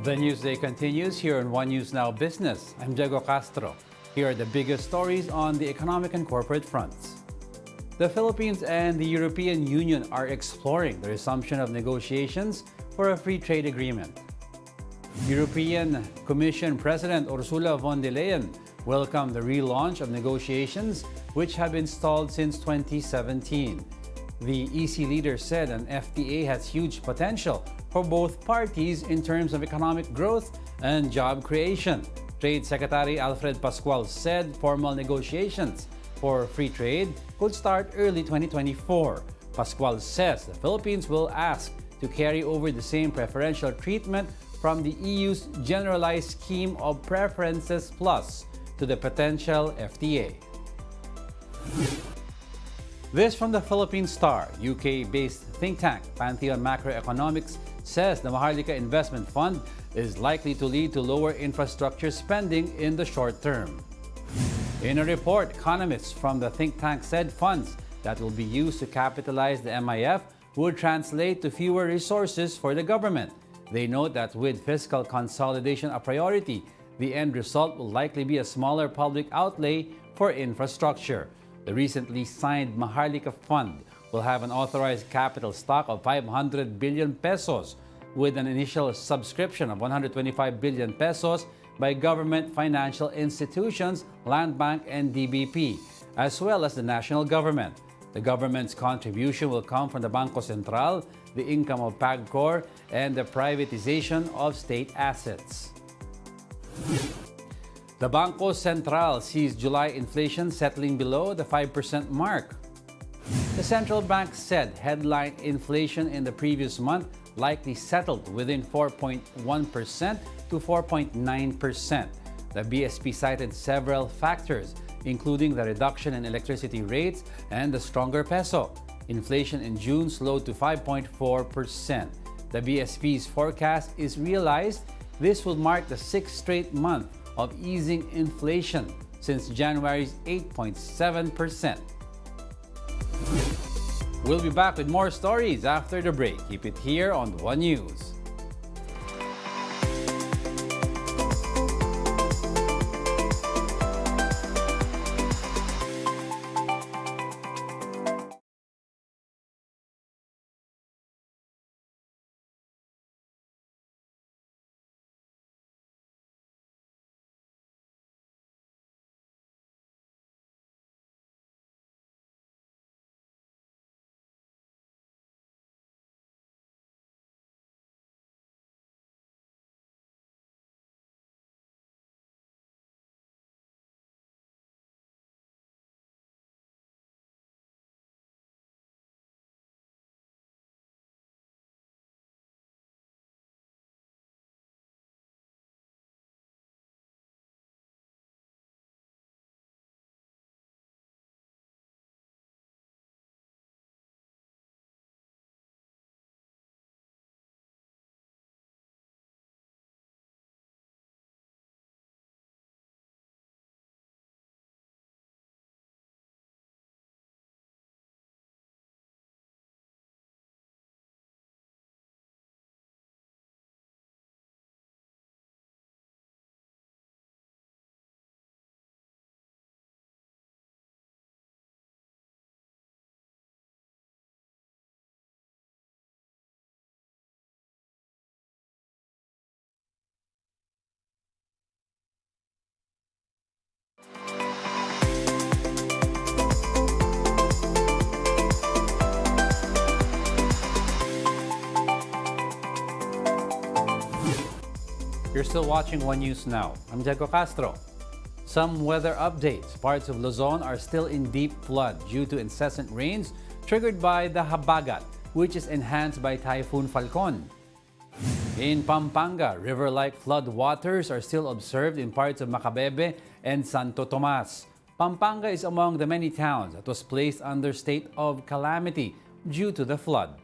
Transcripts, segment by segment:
The Newsday continues here on One News Now Business. I'm Diego Castro. Here are the biggest stories on the economic and corporate fronts. The Philippines and the European Union are exploring the resumption of negotiations for a free trade agreement. European Commission President Ursula von der Leyen welcomed the relaunch of negotiations, which have been stalled since 2017. The EC leader said an FTA has huge potential for both parties in terms of economic growth and job creation. Trade Secretary Alfred Pascual said formal negotiations for free trade could start early 2024. Pascual says the Philippines will ask to carry over the same preferential treatment from the EU's Generalized Scheme of Preferences Plus to the potential FTA. This from the Philippine Star. UK-based think tank Pantheon Macroeconomics says the Maharlika Investment Fund is likely to lead to lower infrastructure spending in the short term. In a report, economists from the think tank said funds that will be used to capitalize the MIF would translate to fewer resources for the government. They note that with fiscal consolidation a priority, the end result will likely be a smaller public outlay for infrastructure. The recently signed Maharlika Fund will have an authorized capital stock of 500 billion pesos with an initial subscription of 125 billion pesos by government financial institutions, Land Bank and DBP, as well as the national government. The government's contribution will come from the Bangko Sentral, the income of PAGCOR, and the privatization of state assets. The Bangko Sentral sees July inflation settling below the 5% mark. The central bank said headline inflation in the previous month likely settled within 4.1% to 4.9%. The BSP cited several factors, including the reduction in electricity rates and the stronger peso. Inflation in June slowed to 5.4%. The BSP's forecast is realized this will mark the sixth straight month of easing inflation since January's 8.7%. We'll be back with more stories after the break. Keep it here on One News. You're still watching One News Now. I'm Diego Castro. Some weather updates. Parts of Luzon are still in deep flood due to incessant rains triggered by the Habagat, which is enhanced by Typhoon Falcon. In Pampanga, river-like flood waters are still observed in parts of Macabebe and Santo Tomas. Pampanga is among the many towns that was placed under state of calamity due to the flood.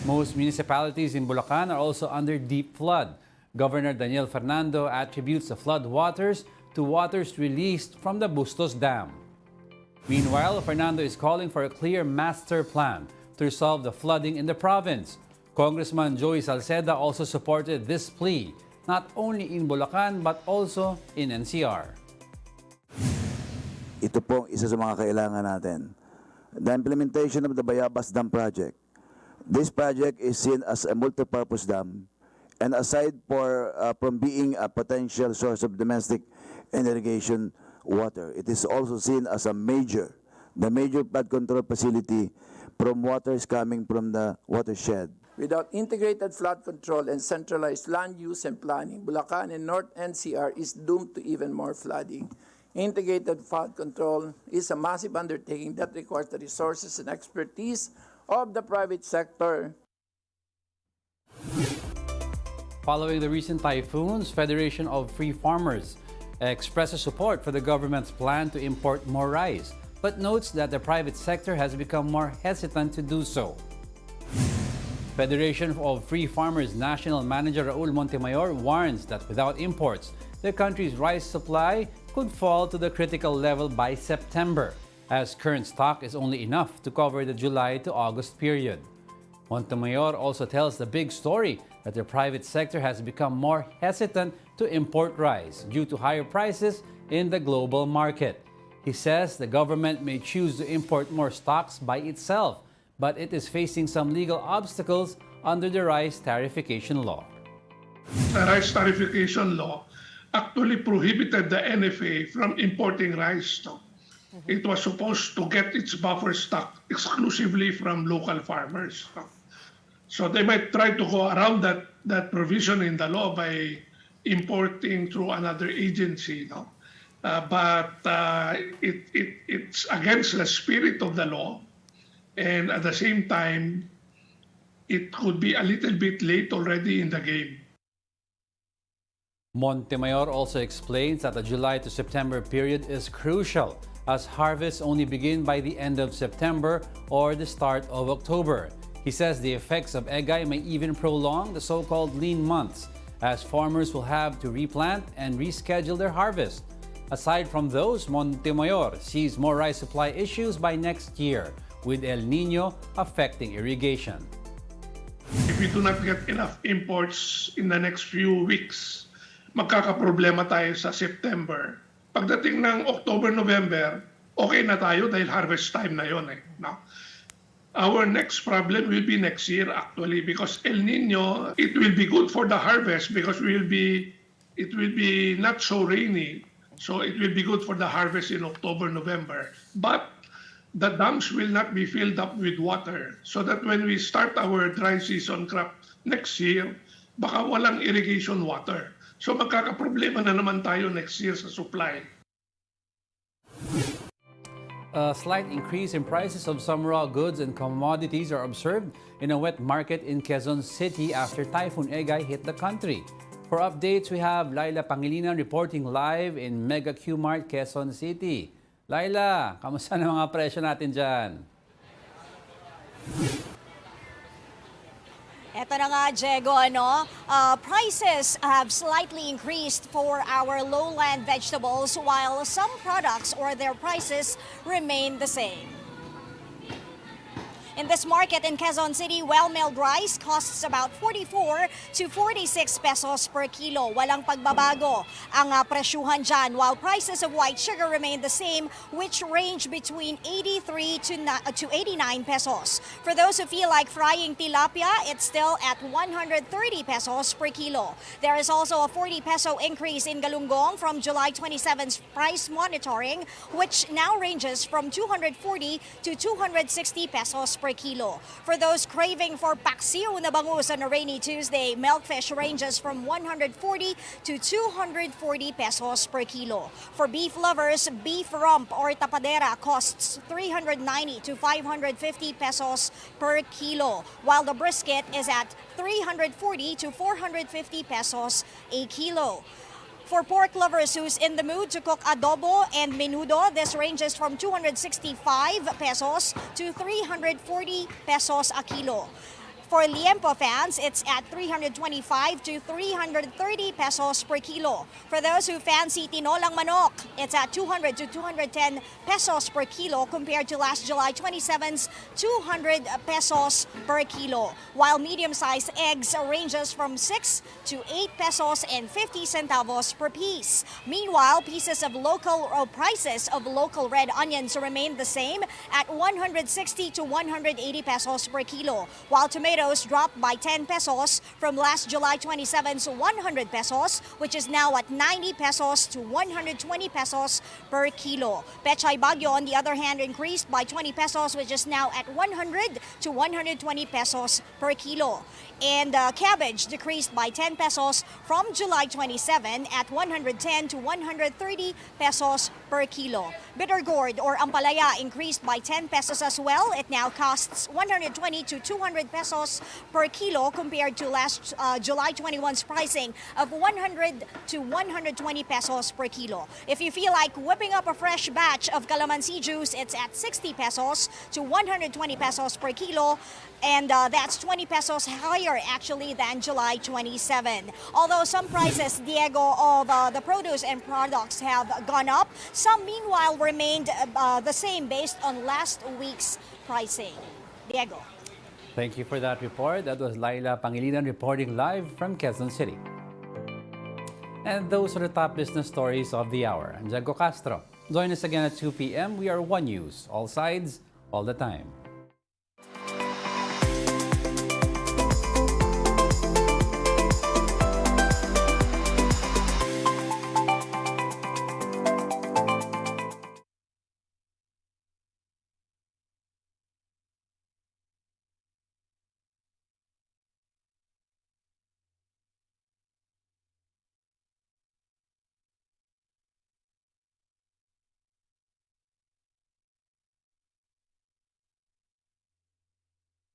Most municipalities in Bulacan are also under deep flood. Governor Daniel Fernando attributes the flood waters to waters released from the Bustos Dam. Meanwhile, Fernando is calling for a clear master plan to resolve the flooding in the province. Congressman Joey Salceda also supported this plea, not only in Bulacan but also in NCR. Ito pong isa sa mga kailangan natin. The implementation of the Bayabas Dam project. This project is seen as a multi-purpose dam, and aside from being a potential source of domestic and irrigation water, it is also seen as the major flood control facility from waters coming from the watershed. Without integrated flood control and centralized land use and planning, Bulacan and North NCR is doomed to even more flooding. Integrated flood control is a massive undertaking that requires the resources and expertise of the private sector. Following the recent typhoons, Federation of Free Farmers expresses support for the government's plan to import more rice, but notes that the private sector has become more hesitant to do so. Federation of Free Farmers National Manager Raul Montemayor warns that without imports, the country's rice supply could fall to the critical level by September, as current stock is only enough to cover the July to August period. Montemayor also tells the big story that the private sector has become more hesitant to import rice due to higher prices in the global market. He says the government may choose to import more stocks by itself, but it is facing some legal obstacles under the rice tariffication law. The rice tariffication law actually prohibited the NFA from importing rice. It was supposed to get its buffer stock exclusively from local farmers. So they might try to go around that provision in the law by importing through another agency. But it's against the spirit of the law. And at the same time, it could be a little bit late already in the game. Montemayor also explains that the July to September period is crucial, as harvests only begin by the end of September or the start of October. He says the effects of egay may even prolong the so-called lean months, as farmers will have to replant and reschedule their harvest. Aside from those, Montemayor sees more rice supply issues by next year, with El Nino affecting irrigation. If we do not get enough imports in the next few weeks, magkakaproblema tayo sa September. Pagdating ng October, November, okay na tayo dahil harvest time na yon. No? Our next problem will be next year actually, because El Nino, it will be good for the harvest because it will be not so rainy. So it will be good for the harvest in October, November. But the dams will not be filled up with water, so that when we start our dry season crop next year, baka walang irrigation water. So magkakaproblema na naman tayo next year sa supply. A slight increase in prices of some raw goods and commodities are observed in a wet market in Quezon City after Typhoon Egay hit the country. For updates, we have Laila Pangilinan reporting live in Mega Q-Mart, Quezon City. Laila, kamusta na mga presyo natin dyan? Eto na nga, Diego, prices have slightly increased for our lowland vegetables while some products or their prices remain the same. In this market in Quezon City, well-milled rice costs about 44 to 46 pesos per kilo. Walang pagbabago ang presyuhan dyan, while prices of white sugar remain the same, which range between 83 to 89 pesos. For those who feel like frying tilapia, it's still at 130 pesos per kilo. There is also a 40 peso increase in galunggong from July 27's price monitoring, which now ranges from 240 to 260 pesos per kilo. For those craving for paksiw na bangus on a rainy Tuesday, milkfish ranges from 140 to 240 pesos per kilo. For beef lovers, beef rump or tapadera costs 390 to 550 pesos per kilo, while the brisket is at 340 to 450 pesos a kilo. For pork lovers who's in the mood to cook adobo and menudo, this ranges from 265 pesos to 340 pesos a kilo. For liempo fans, it's at 325 to 330 pesos per kilo. For those who fancy tinolang manok, it's at 200 to 210 pesos per kilo compared to last July 27's 200 pesos per kilo. While medium-sized eggs ranges from 6 to 8 pesos and 50 centavos per piece. Meanwhile, prices of local red onions remain the same at 160 to 180 pesos per kilo, while tomatoes dropped by 10 pesos from last July 27's 100 pesos, which is now at 90 pesos to 120 pesos per kilo. Pechay Bagyo, on the other hand, increased by 20 pesos, which is now at 100 to 120 pesos per kilo. And cabbage decreased by 10 pesos from July 27 at 110 to 130 pesos per kilo. Bitter gourd or ampalaya increased by 10 pesos as well. It now costs 120 to 200 pesos per kilo compared to last July 21's pricing of 100 to 120 pesos per kilo. If you feel like whipping up a fresh batch of calamansi juice, it's at 60 pesos to 120 pesos per kilo. And that's 20 pesos higher actually than July 27. Although some prices, Diego, of the produce and products have gone up, some meanwhile remained the same based on last week's pricing. Diego. Thank you for that report. That was Laila Pangilinan reporting live from Quezon City. And those are the top business stories of the hour. I'm Jago Castro. Join us again at 2 p.m. We are One News, all sides, all the time.